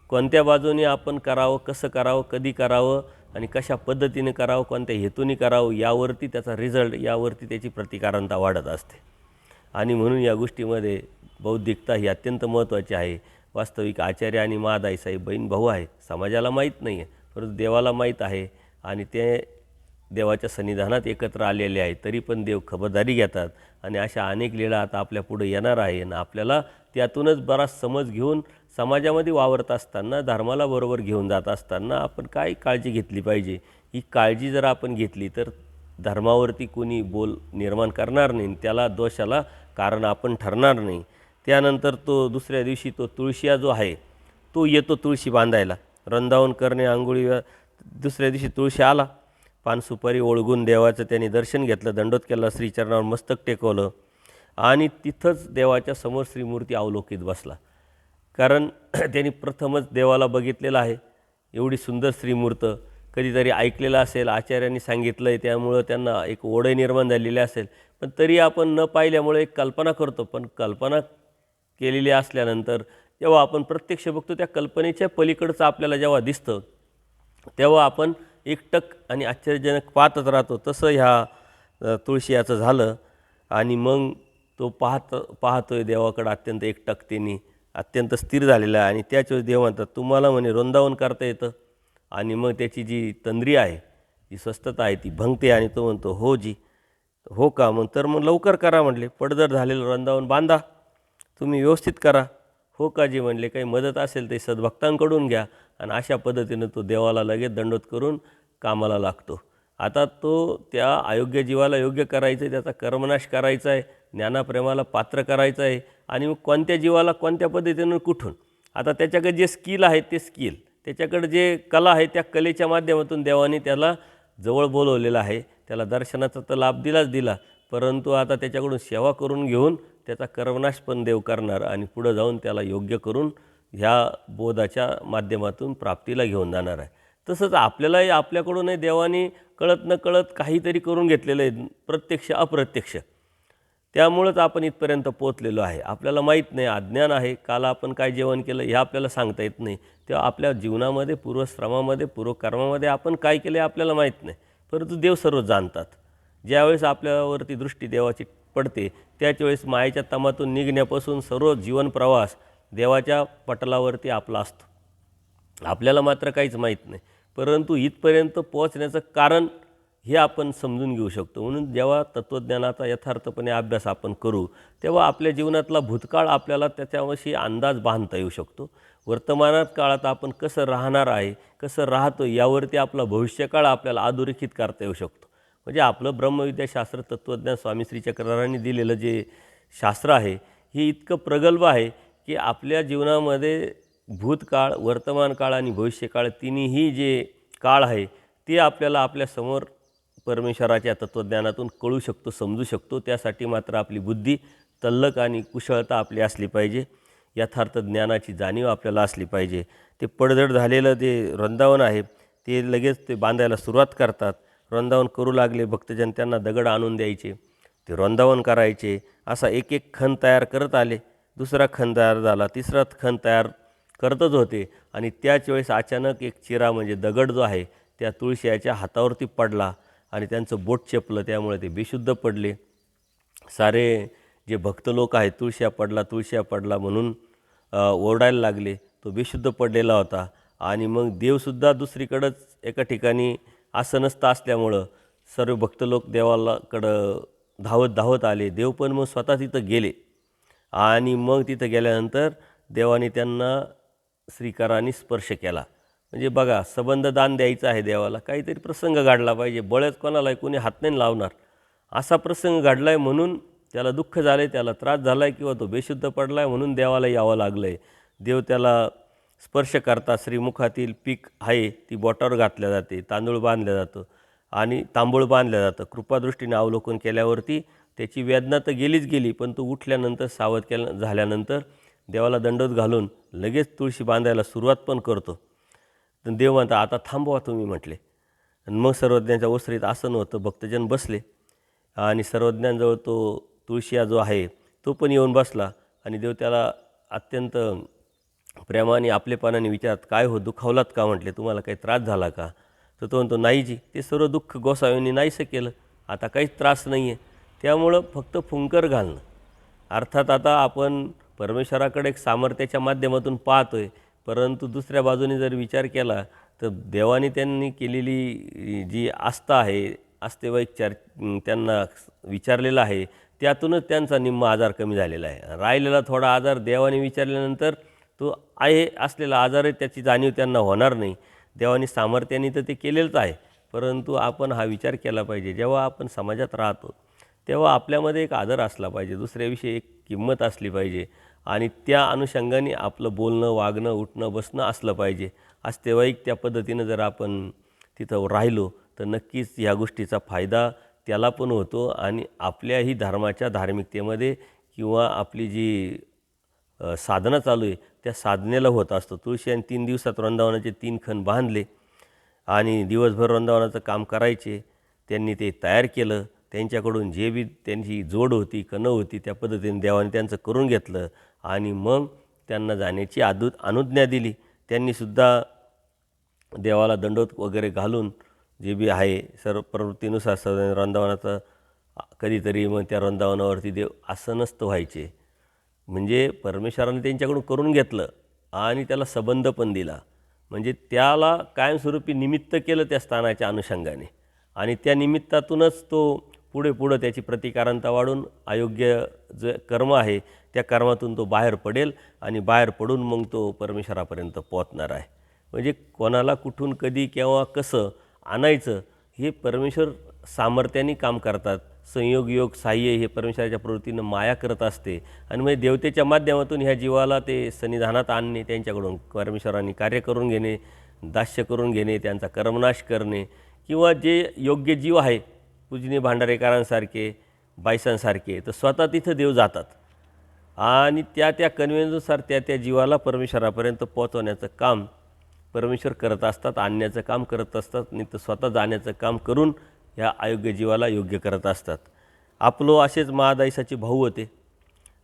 Speaker 1: कोणत्या बाजूने आपण करावं, कसं करावं, कधी करावं आणि कशा पद्धतीने करावं, कोणत्या हेतूने करावं, यावरती त्याचा रिझल्ट, यावरती त्याची प्रतिकारता वाढत असते. आणि म्हणून या गोष्टीमध्ये बौद्धिकता ही अत्यंत महत्त्वाची आहे. वास्तविक आचार्य आणि महादाईसाहेब बहीण भाऊ आहे, समाजाला माहीत नाही आहे, परंतु देवाला माहीत आहे, आणि ते देवाच्या सन्निधानात एकत्र आलेले आहेत. तरी पण देव खबरदारी घेतात, आणि अशा अनेक लीळा आता आपल्या पुढे येणार आहे. आणि आपल्याला त्यातूनच बराच समज घेऊन समाजामध्ये वावरत असताना, धर्माला बरोबर घेऊन जात असताना आपण काय काळजी घेतली पाहिजे. ही काळजी जर आपण घेतली तर धर्मावरती कोणी बोल निर्माण करणार नाही, त्याला दोषाला कारण आपण ठरणार नाही. त्यानंतर तो दुसऱ्या दिवशी तो तुळशिया जो आहे तो येतो तुळशी बांधायला, वृंदावन करणे आंघोळी. दुसऱ्या दिवशी तुळशी आला, पान सुपारी ओळगून देवाचं त्यांनी दर्शन घेतलं, दंडोत केला, श्रीचरणावर मस्तक टेकवलं, आणि तिथंच देवाच्या समोर श्रीमूर्ती अवलोकित बसला. कारण त्यांनी प्रथमच देवाला बघितलेलं आहे. एवढी सुंदर श्रीमूर्त कधीतरी ऐकलेलं असेल, आचार्यांनी सांगितलं आहे, त्यामुळं त्यांना एक ओढ निर्माण झालेली असेल. पण तरी आपण न पाहिल्यामुळे एक कल्पना करतो. पण कल्पना केलेली असल्यानंतर जेव्हा आपण प्रत्यक्ष बघतो, त्या कल्पनेच्या पलीकडचं आपल्याला जेव्हा दिसतं, तेव्हा आपण एकटक आणि आश्चर्यजनक पाहतच राहतो. तसं ह्या तुळशी याचं झालं. आणि मग तो पाहतोय देवाकडं अत्यंत एकटकतेने, अत्यंत स्थिर झालेला आहे. आणि त्याच वेळेस देव म्हणतात, तुम्हाला म्हणे वृंदावन करता येतं. आणि मग त्याची जी तंद्री आहे, जी स्वस्थता आहे, ती भंगते. आणि तो म्हणतो, हो जी, हो का, मग लवकर करा म्हटले. पडझड झालेलं वृंदावन बांधा, तुम्ही व्यवस्थित करा. हो का जी म्हणले, काही मदत असेल ते सद्भक्तांकडून घ्या. आणि अशा पद्धतीनं तो देवाला लगेच दंडवत करून कामाला लागतो. आता तो त्या अयोग्य जीवाला योग्य करायचं आहे, त्याचा कर्मनाश करायचा आहे, ज्ञानाप्रेमाला पात्र करायचं आहे. आणि मग कोणत्या जीवाला कोणत्या पद्धतीनं कुठून, आता त्याच्याकडे जे स्किल आहे ते स्किल, त्याच्याकडे जे कला आहे त्या कलेच्या माध्यमातून देवाने त्याला जवळ बोलवलेलं आहे. त्याला दर्शनाचा तर लाभ दिला, परंतु आता त्याच्याकडून सेवा करून घेऊन त्याचा कर्मनाश पण देव करणार आणि पुढं जाऊन त्याला योग्य करून ह्या बोधाच्या माध्यमातून प्राप्तीला घेऊन जाणार आहे. तसंच आपल्यालाही आपल्याकडूनही देवाने कळत न कळत काहीतरी करून घेतलेलं आहे, प्रत्यक्ष अप्रत्यक्ष. त्यामुळंच आपण इथपर्यंत पोचलेलो आहे. आपल्याला माहीत नाही, अज्ञान आहे. काल आपण काय जेवण केलं हे आपल्याला सांगता येत नाही. तेव्हा आपल्या जीवनामध्ये, पूर्वश्रमामध्ये, पूर्वकर्मामध्ये आपण काय केलं आहे आपल्याला माहीत नाही, परंतु देव सर्व जाणतात. ज्यावेळेस आपल्यावरती दृष्टी देवाची पडते, त्याच वेळेस मायेच्या तमातून निघण्यापासून सर्व जीवन प्रवास देवाच्या पटलावरती आपला असतो. आपल्याला मात्र काहीच माहीत नाही, परंतु इथपर्यंत पोहोचण्याचं कारण हे आपण समजून घेऊ शकतो. म्हणून जेव्हा तत्त्वज्ञानाचा यथार्थपणे अभ्यास आपण करू, तेव्हा आपल्या जीवनातला भूतकाळ आपल्याला त्याच्याविषयी अंदाज बांधता येऊ शकतो. वर्तमानात काळात आपण कसं राहणार आहे, कसं राहतो, यावरती आपला भविष्यकाळ आपल्याला अधोरेखित करता येऊ शकतो. म्हणजे आपलं ब्रह्मविद्याशास्त्र, तत्त्वज्ञान, स्वामी श्री चक्रधरांनी दिलेलं जे शास्त्र आहे, हे इतकं प्रगल्भ आहे की आपल्या जीवनामध्ये भूतकाळ, वर्तमान काळ आणि भविष्यकाळ तिन्ही जे काळ आहे ते आपल्याला आपल्यासमोर परमेश्वराच्या तत्त्वज्ञानातून कळू शकतो, समजू शकतो. त्यासाठी मात्र आपली बुद्धी तल्लख आणि कुशळता आपली असली पाहिजे. यथार्थ ज्ञानाची जाणीव आपल्याला असली पाहिजे. ते पडझड झालेलं जे वृंदावन आहे ते लगेच ते बांधायला सुरुवात करतात. वृंदावन करू लागले, भक्तजन त्यांना दगड आणून द्यायचे, ते वृंदावन करायचे. असा एक एक खण तयार करत आले. दुसरा खण तयार झाला, तिसरा खण तयार करतच होते. आणि त्याच वेळेस अचानक एक चिरा म्हणजे दगड जो आहे त्या तुळशीच्या हातावरती पडला आणि त्यांचं बोट चेपलं. त्यामुळे ते बेशुद्ध पडले. सारे जे भक्त लोक आहेत तुळशीया पडला म्हणून ओरडायला लागले. तो बेशुद्ध पडलेला होता. आणि मग देवसुद्धा दुसरीकडंच एका ठिकाणी आसनस्थ असल्यामुळं सर्व भक्त लोक देवालाकडं धावत आले. देव पण मग स्वतः तिथं गेले. आणि मग तिथं गेल्यानंतर देवाने त्यांना श्रीकाराने स्पर्श केला. म्हणजे बघा, संबंध दान द्यायचं आहे देवाला, काहीतरी प्रसंग घडला पाहिजे. बळच कोणाला कोणी हात नाही लावणार. असा प्रसंग घडला आहे म्हणून त्याला दुःख झालं आहे, त्याला त्रास झाला आहे, किंवा तो बेशुद्ध पडला आहे म्हणून देवाला यावं लागलं आहे. देव त्याला स्पर्श करतात. श्रीमुखातील पीक आहे ती बोटावर घातल्या जाते, तांदूळ बांधलं जातं आणि तांबूळ बांधलं जातं. कृपादृष्टीने अवलोकन केल्यावरती त्याची वेदना तर गेली, पण तो उठल्यानंतर सावध झाल्यानंतर देवाला दंडवत घालून लगेच तुळशी बांधायला सुरुवात पण करतो. तर देव म्हणता, आता थांबवा तुम्ही म्हटले. आणि मग सर्वज्ञांच्या ओसरीत आसन होतं. भक्तजन बसले आणि सर्वज्ञांजवळ तो तुळशीया जो आहे तो पण येऊन बसला. आणि देव त्याला अत्यंत प्रेमाने आपलेपणाने विचारत, काय हो, दुखावलात का म्हटले, तुम्हाला काही त्रास झाला का? तर तो म्हणतो, नाही जी, ते सर्व दुःख गोसावींनी नाहीसं केलं, आता काहीच त्रास नाही आहे. त्यामुळं फक्त फुंकर घालणं. अर्थात आता आपण परमेश्वराकडे एक सामर्थ्याच्या माध्यमातून पाहतो आहे, परंतु दुसऱ्या बाजूने जर विचार केला तर देवाने त्यांनी केलेली जी आस्था आहे, आस्थेवाईक त्यांना विचारलेला आहे, त्यातूनच त्यांचा निम्मा आजार कमी झालेला आहे. राहिलेला थोडा आजार देवाने विचारल्यानंतर तो आहे असलेला आजारही त्याची जाणीव त्यांना होणार नाही. देवाने सामर्थ्याने तर ते केलेलंच आहे, परंतु आपण हा विचार केला पाहिजे, जेव्हा आपण समाजात राहतो तेव्हा आपल्यामध्ये एक आदर असला पाहिजे, दुसऱ्याविषयी एक किंमत असली पाहिजे. आणि त्या अनुषंगाने आपलं बोलणं, वागणं, उठणं, बसणं असलं पाहिजे. आस्थेवाईक त्या पद्धतीनं जर आपण तिथं राहिलो तर नक्कीच ह्या गोष्टीचा फायदा त्याला पण होतो आणि आपल्याही धर्माच्या धार्मिकतेमध्ये किंवा आपली जी साधना चालू आहे त्या साधनेला होत असतो. तुळशी आणि 3 दिवसात वृंदावनाचे 3 खण बांधले आणि दिवसभर वृंदावनाचं काम करायचे. त्यांनी ते तयार केलं. त्यांच्याकडून जे बी त्यांची जोड होती, कणं होती, त्या पद्धतीने देवाने त्यांचं करून घेतलं आणि मग त्यांना जाण्याची अनुज्ञा दिली. त्यांनीसुद्धा देवाला दंडवत वगैरे घालून जे बी आहे सर्व प्रवृत्तीनुसार सर्व वृंदावनाचं कधीतरी मग त्या वृंदावनावरती देव आसनस्थ व्हायचे. म्हणजे परमेश्वराने त्यांच्याकडून करून घेतलं आणि त्याला संबंध पण दिला. म्हणजे त्याला कायमस्वरूपी निमित्त केलं त्या स्थानाच्या अनुषंगाने आणि त्या निमित्तातूनच तो पुढे त्याची प्रतिकारांता वाढून अयोग्य जे कर्म आहे त्या कर्मातून तो बाहेर पडेल आणि बाहेर पडून मग तो परमेश्वरापर्यंत पोहोचणार आहे. म्हणजे कोणाला कुठून कधी केव्हा कसं आणायचं हे परमेश्वर सामर्थ्याने काम करतात. संयोग योग साह्य हे परमेश्वराच्या प्रवृत्तीनं माया करत असते आणि म्हणजे देवतेच्या माध्यमातून ह्या जीवाला ते सन्निधानात आणणे, त्यांच्याकडून परमेश्वरांनी कार्य करून घेणे, दास्य करून घेणे, त्यांचा कर्मनाश करणे किंवा जे योग्य जीव आहे पूजनीय भांडारेकरांसारखे बायसांसारखे तर स्वतः तिथं देव जातात आणि त्या कन्व्हेन्सनुसार त्या जीवाला परमेश्वरापर्यंत पोहोचवण्याचं काम परमेश्वर करत असतात, आणण्याचं काम करत असतात, नाही तर स्वतः जाण्याचं काम करून ह्या अयोग्य जीवाला योग्य करत असतात. आपलो असेच महादाईसाचे भाऊ होते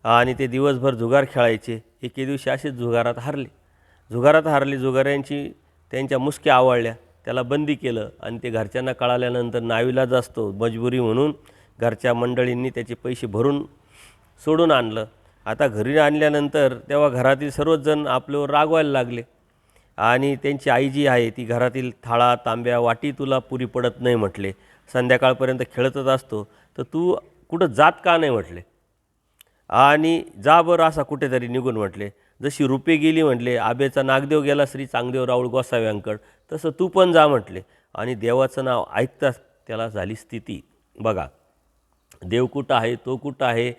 Speaker 1: आणि ते दिवसभर जुगार खेळायचे. एके दिवशी असेच जुगारात हारले. जुगाऱ्यांची त्यांच्या मुसक्या आवळल्या, त्याला बंदी केलं आणि ते घरच्यांना कळाल्यानंतर नाईलाज असतो मजबुरी म्हणून घरच्या मंडळींनी त्याचे पैसे भरून सोडून आणलं. आता घरी आणल्यानंतर तेव्हा घरातील सर्वच जण आपल्यावर रागवायला लागले आणि त्यांची आई जी आहे ती घरातील थाळा तांब्या वाटी तुला पुरी पडत नाही म्हटले. संध्याकाळपर्यंत खेळतच असतो तर तू कुठं जात का नाही म्हटले आणि जा बरं असा कुठेतरी निघून म्हटले. जशी रुपे गेली म्हटले, आबेचा नागदेव गेला श्री चांगदेव राऊळ गोसाव्यांकड, तसं तू पण जा म्हटले. आणि देवाचं नाव ऐकताच त्याला झाली स्थिती. बघा देव कुठं आहे, तो कुठं आहे,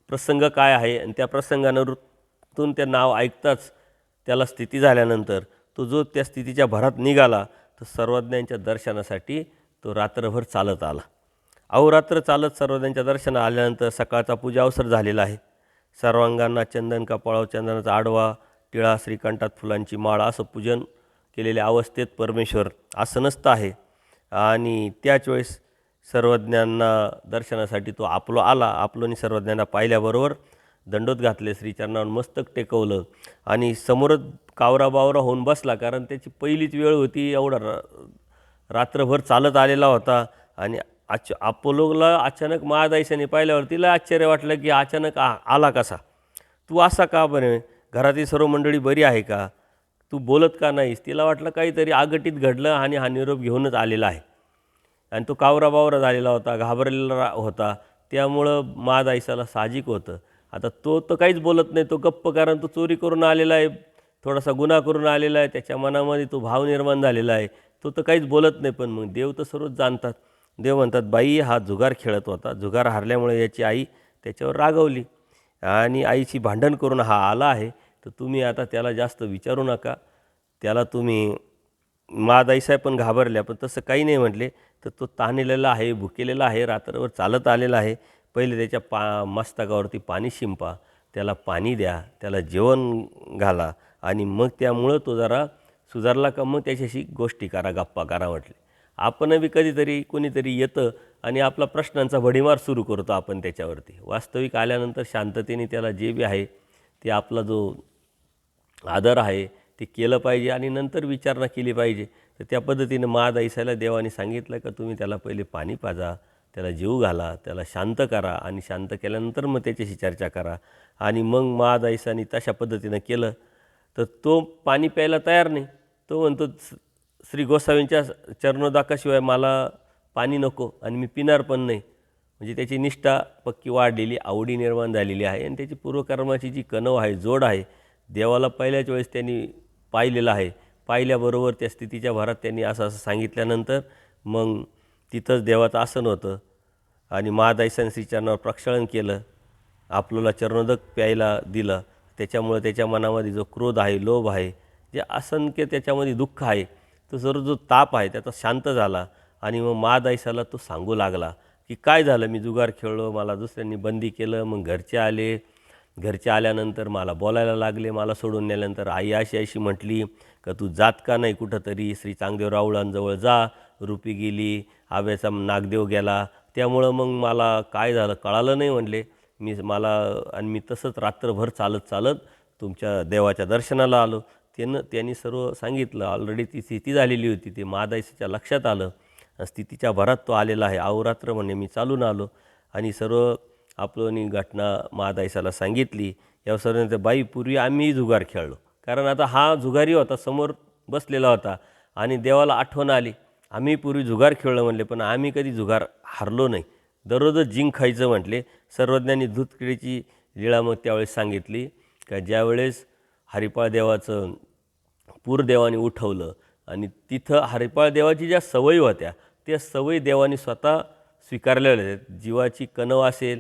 Speaker 1: प्रसंग काय आहे आणि त्या प्रसंगानं ते नाव ऐकताच त्याला स्थिती झाल्यानंतर तो जो त्या स्थितीच्या भरात निघाला तर सर्वज्ञांच्या दर्शनासाठी तो रात्रभर चालत आला. अहोरात्र चालत सर्वज्ञांच्या दर्शना आल्यानंतर सकाळचा पूजा अवसर झालेला आहे. सर्वांगांना चंदन कपाळावर चंदनाचा आडवा टिळा श्रीकंठात फुलांची माळ असं पूजन केलेल्या अवस्थेत परमेश्वर आसनस्थ आहे आणि त्याच वेळेस सर्वज्ञांना दर्शनासाठी तो आपलो आला. आपलोनी सर्वज्ञांना पाहिल्याबरोबर दंडोत घातले, श्रीचरणावर मस्तक टेकवलं आणि समोरच कावराबावरा होऊन बसला. कारण त्याची पहिलीच वेळ होती, एवढा रात्रभर चालत आलेला होता आणि अपोलोला अचानक महादाईसाने पाहिल्यावर तिला आश्चर्य वाटलं की अचानक आला कसा, तू असा का बरे, घरातील सर्व मंडळी बरी आहे का, तू बोलत का नाहीस. तिला वाटलं काहीतरी आगटीत घडलं आणि हा निरोप घेऊनच आलेला आहे आणि तो कावराबावरा झालेला होता, घाबरलेला होता. त्यामुळं महादाईसाला साहजिक होतं. आता तो तर काहीच बोलत नाही, तो गप्प, कारण तो चोरी करून आलेला आहे, थोडासा गुन्हा करून आलेला आहे, त्याच्या मनामध्ये तो भाव निर्माण झालेला आहे, तो तर काहीच बोलत नाही. पण मग देव तर सर्वच जाणतात. देव म्हणतात बाई हा जुगार खेळत होता, जुगार हारल्यामुळे याची आई त्याच्यावर रागवली आणि आईची भांडण करून हा आला आहे, तर तुम्ही आता त्याला जास्त विचारू नका. त्याला तुम्ही महादाईसाहेब पण घाबरल्या, पण तसं काही नाही म्हटले. तर तो ताणलेला आहे, भुकेलेला आहे, रात्रभर चालत आलेला आहे. पहिले त्याच्या मस्तकावरती पाणी शिंपा, त्याला पाणी द्या, त्याला जेवण घाला आणि मग त्यामुळं तो जरा सुधारला का मग त्याच्याशी गोष्टी करा, गप्पा करा म्हटले. आपण बी कधीतरी कोणीतरी येतं आणि आपला प्रश्नांचा भडीमार सुरू करतो आपण त्याच्यावरती. वास्तविक आल्यानंतर शांततेने त्याला जे बी आहे ते आपला जो आदर आहे ते केलं पाहिजे आणि नंतर विचारणा केली पाहिजे. तर त्या पद्धतीनं महादाईसाला देवाने सांगितलं का तुम्ही त्याला पहिले पाणी पाजा, त्याला जीव घाला, त्याला शांत करा आणि शांत केल्यानंतर मग त्याच्याशी चर्चा करा. आणि मग महादाईसाने तशा पद्धतीनं केलं तर तो पाणी प्यायला तयार नाही. तो म्हणतो श्री गोसावींच्या चरणोदाकाशिवाय मला पाणी नको आणि मी पिणार पण नाही. म्हणजे त्याची निष्ठा पक्की वाढलेली, आवडी निर्माण झालेली आहे आणि त्याची पूर्वकर्माची जी कणव आहे, जोड आहे, देवाला पहिल्याच वेळेस त्यांनी पाहिलेलं आहे. पाहिल्याबरोबर त्या स्थितीच्या भरात त्यांनी असं सांगितल्यानंतर मग तिथंच देवाचं आसन होतं आणि महादाईसाने श्रीचरणावर प्रक्षालन केलं, आपल्याला चरणोदक प्यायला दिलं. त्याच्यामुळे त्याच्या मनामध्ये जो क्रोध आहे, लोभ आहे, जे असंख्य त्याच्यामध्ये दुःख आहे, तो सर्व जो ताप आहे त्याचा शांत झाला आणि मग महादाईसाला तो सांगू लागला की काय झालं, मी जुगार खेळलो, मला दुसऱ्यांनी बंदी केलं. मग घरचे आले. घरचे आल्यानंतर मला बोलायला लागले. मला सोडून नेल्यानंतर आई अशी म्हटली का तू जात का नाही कुठंतरी, श्री चांगदेव राऊळांजवळ जा. रुपी गेली, आव्याचा नागदेव गेला. त्यामुळं मग मला काय झालं कळालं नाही म्हणले. मी तसंच रात्रभर चालत चालत तुमच्या देवाच्या दर्शनाला आलो. त्यांनी सर्व सांगितलं. ऑलरेडी ती स्थिती झालेली होती. ते महादायीच्या लक्षात आलं. स्थितीच्या भरात तो आलेला आहे. अहोरात्र म्हणे मी चालून आलो आणि सर्व आपलं घटना महादायीसाला सांगितली. या सर्वांच्या बाई पूर्वी आम्ही जुगार खेळलो, कारण आता हा जुगारी होता, समोर बसलेला होता आणि देवाला आठवण आली. आम्ही पूर्वी जुगार खेळलो म्हणले, पण आम्ही कधी जुगार हारलो नाही, दररोजच जिंक खायचं म्हटले. सर्वज्ञांनी दूधकिडीची लीळा मग त्यावेळेस सांगितली का ज्यावेळेस हरिपाळ देवाचं पूरदेवाने उठवलं आणि तिथं हरिपाळ देवाची ज्या सवयी होत्या त्या सवयी देवाने स्वतः स्वीकारलेल्या आहेत. जीवाची कणव असेल,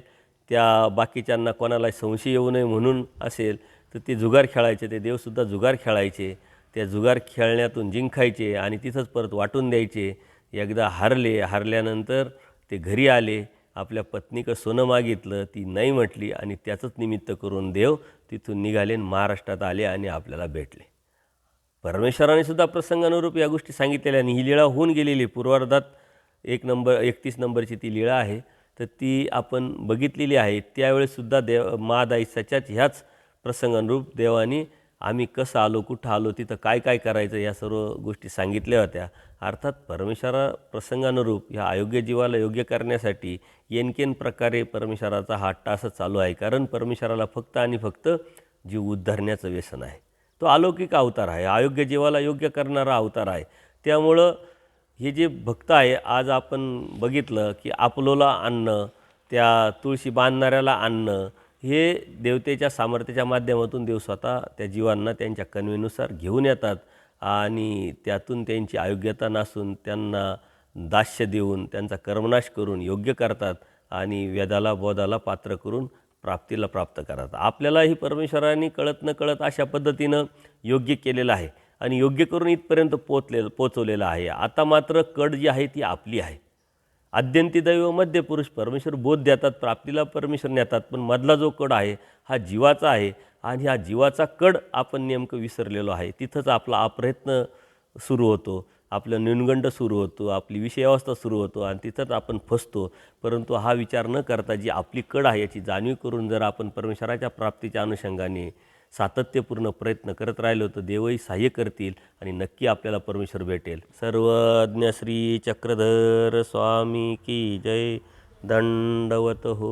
Speaker 1: त्या बाकीच्यांना कोणाला संशय येऊ नये म्हणून असेल, तर ते जुगार खेळायचे. ते देवसुद्धा जुगार खेळायचे. त्या जुगार खेळण्यातून जिंकायचे आणि तिथंच परत वाटून द्यायचे. एकदा हारल्यानंतर ते घरी आले. आपल्या पत्नीकडं सोनं मागितलं, ती नाही म्हटली आणि त्याचंच निमित्त करून देव तिथून निघाले, महाराष्ट्रात आले आणि आपल्याला भेटले. परमेश्वराने सुद्धा प्रसंगानुरूप या गोष्टी सांगितलेल्या आणि ही लीळा होऊन गेलेली. पूर्वार्धात 31 नंबरची ती लीळा आहे, तर ती आपण बघितलेली आहे. त्यावेळेससुद्धा महादायीच्याच ह्याच प्रसंगानुरूप देवाने आम्ही कसं आलो, कुठं आलो, तिथं काय काय करायचं, या सर्व गोष्टी सांगितल्या होत्या. अर्थात परमेश्वरा प्रसंगानुरूप ह्या अयोग्य जीवाला योग्य करण्यासाठी येनकेन प्रकारे परमेश्वराचा हा टासच चालू आहे. कारण परमेश्वराला फक्त आणि फक्त जीव उद्धारण्याचं व्यसन आहे. तो अलौकिक अवतार आहे, अयोग्य जीवाला योग्य करणारा अवतार आहे. त्यामुळं हे जे भक्त आहे, आज आपण बघितलं की आपलोला आणणं, त्या तुळशी बांधणाऱ्याला आणणं, हे देवतेच्या सामर्थ्याच्या माध्यमातून देव स्वतः त्या जीवांना त्यांच्या कन्वेनुसार घेऊन येतात आणि त्यातून त्यांची अयोग्यता नासून त्यांना दास्य देऊन त्यांचा कर्मनाश करून योग्य करतात आणि वेदाला बोधाला पात्र करून प्राप्तीला प्राप्त करतात. आपल्यालाही परमेश्वराने कळत न कळत अशा पद्धतीनं योग्य केलेलं आहे आणि योग्य करून इथपर्यंत पोचवलेलं आहे. आता मात्र कड जी आहे ती आपली आहे. आद्यंती दैव मध्य पुरुष, परमेश्वर बोध देतात, प्राप्तीला परमेश्वर नेतात, पण मधला जो कड आहे हा जीवाचा आहे आणि हा जीवाचा कड आपण नेमकं विसरलेलो आहे. तिथंच आपला अप्रयत्न सुरू होतो, आपलं न्यूनगंड सुरू होतो, आपली विषयावस्था सुरू होतो आणि तिथंच आपण फसतो. परंतु हा विचार न करता जी आपली कड आहे याची जाणीव करून जर आपण परमेश्वराच्या प्राप्तीच्या अनुषंगाने सातत्यपूर्ण प्रयत्न करत राहिलो तर देवही सहाय्य करतील आणि नक्की आपल्याला परमेश्वर भेटेल. सर्वज्ञ श्री चक्रधर स्वामी की जय. दंडवत हो.